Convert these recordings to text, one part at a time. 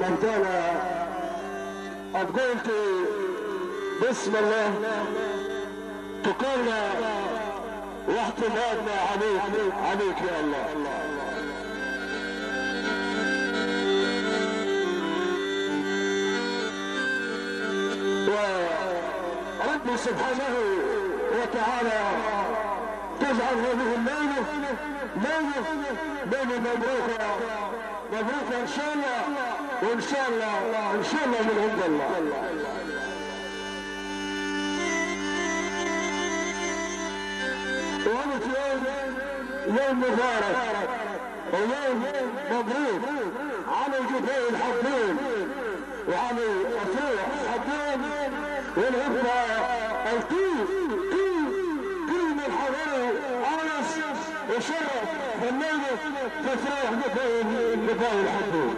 مجدنا قلت بسم الله تقرنا واعتمادنا عليك يا الله. ورب سبحانه وتعالى تجعل هذه الليلة مبروكة مبروكة ان شاء الله، وان شاء الله من عند الله. وقت يوم مبارك ويوم مبروك على الجبال الحبين وعلى الافراح الحبين والهبه الكل من حضاره انس وشرف فنانه تفرح جبال الحبين.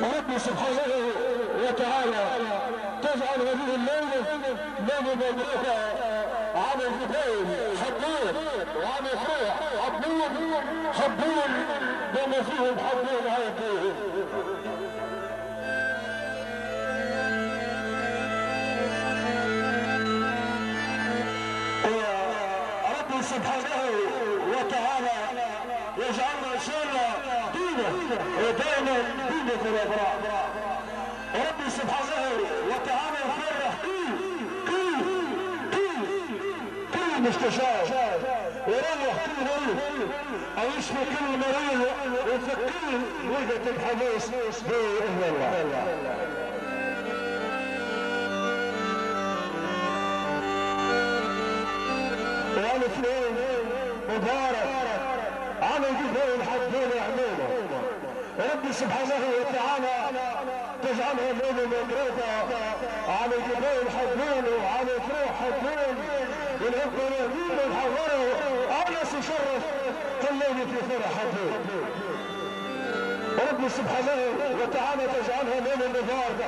رب سبحانه وتعالى تجعل هذه الليله مبروكه على الجبال حبين وعلى الفرح حبين بما فيهم حبين عيدين. رب سبحانه وتعالى يجعلنا ان شاء الله دينه ودائما دينه الابرار. رب سبحانه وتعالى يفرح كل مستشار ويريح كل مريض او يشفي كل مريض ويفكر وجهة الحديث باذن الله. والاثنين مبارك على جبال الحبين يعملوا. رب سبحانه وتعالى تجعلها ليلة مبروكة على جبال الحبين وعلى فروح حبين والهبة اليمين والحوارة أنس وشرف كل ليلة في فرح حبين. رب سبحانه وتعالى تجعلها ليلة مباركة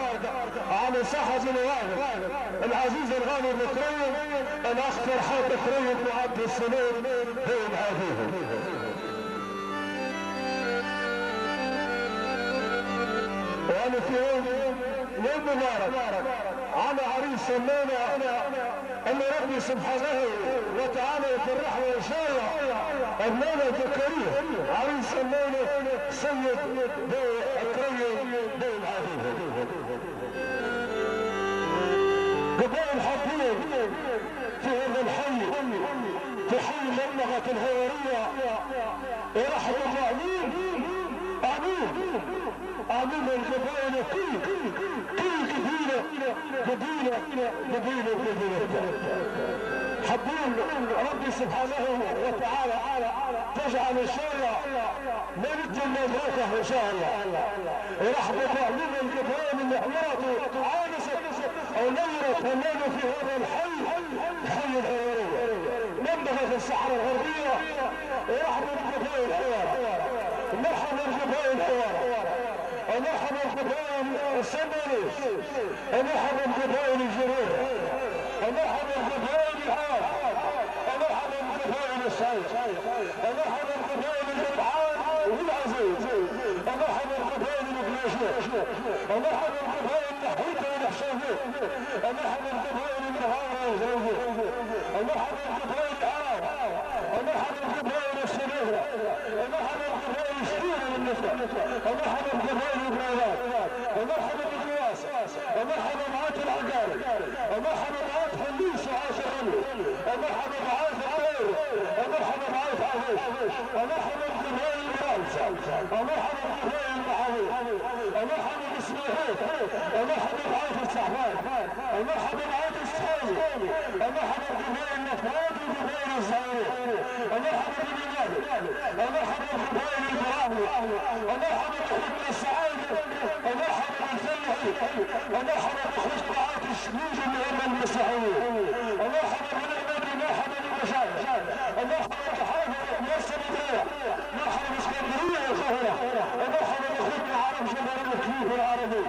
على صاحب الواحد العزيز الغالي المكرم الأخ فرحات كريم وعبد السلام بين هذه. وانا في يوم مبارك على عريس الليله ان ربي سبحانه وتعالى يفرحنا ان شاء الله. الليله زكريا عريس الليله سيد كريم بين هذه. جبال الحبين في هذا الحي في حي المملكه الهواريه ورحم الله امين الجبال كل قبيله حبين. ربي سبحانه وتعالى تجعل ان شاء الله ليله المبروكه ان شاء الله. ورحمه الله من الجبال اللي حمرته عانست او نورت الليله في هذا الحي الهواريه منبهه الصحراء الغربيه. ورحمه الجبال الحوار مرحبا الجبال الحوار ومرحبا الجبال السمري ومرحبا الجبال الجرير ومرحبا الجبال الحار ومرحبا الجبال السعيد ومرحبا الجبال الجدعان والعزيز ومرحبا الجبال البلاشات ومرحبا الجبال النحويته والحشاويه ومرحبا الجبال النهار والزوجيه ومرحبا الجبال العرب ومرحبا الجبال السميره ومرحبا الجبال الشرير للنساء ومرحبا الجبال البريات ومرحبا بالقياس ومرحبا معاك العقارب ومرحبا معاك حليس وعاش الرمل ومرحبا معاك عوير ومرحبا معاك عويش ومرحبا بالجبال الخالصه ومرحبا بالجبال المحاوير ومرحبا باسماعيل ومرحبا معاك السحبان ومرحبا معاك السحابي ومرحبا بجبال النفرات وجبال الزهرين ومرحبا بالجبال ومرحبا بجبال البراهي ومرحبا بحكم السعاده ومرحبا بالفلاحين ومرحبا بخش معاك الشموج اللي هم المسيحيين ومرحبا بالعباد مرحبا بالمشايخ ومرحبا بحافظ ميسر الريح مرحبا باسكندريه والقاهره ومرحبا بخدمه العرب جمهوريه الكيف العربي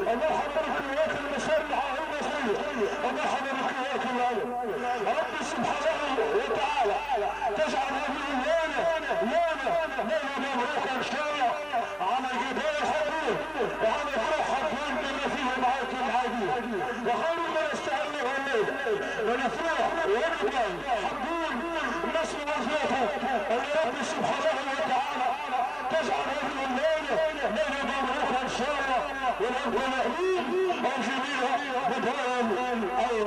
ومرحبا بالكليات المسلحه المصريه ومرحبا بالكليات العلم. رب سبحانه وتعالى تجعل هذه الليله حقول نسمع صوته اللي رب سبحانه وتعالى تجعل هذه الليله ليله مبروكه ان شاء الله ونبقى مأمون وجميلها بدوام اي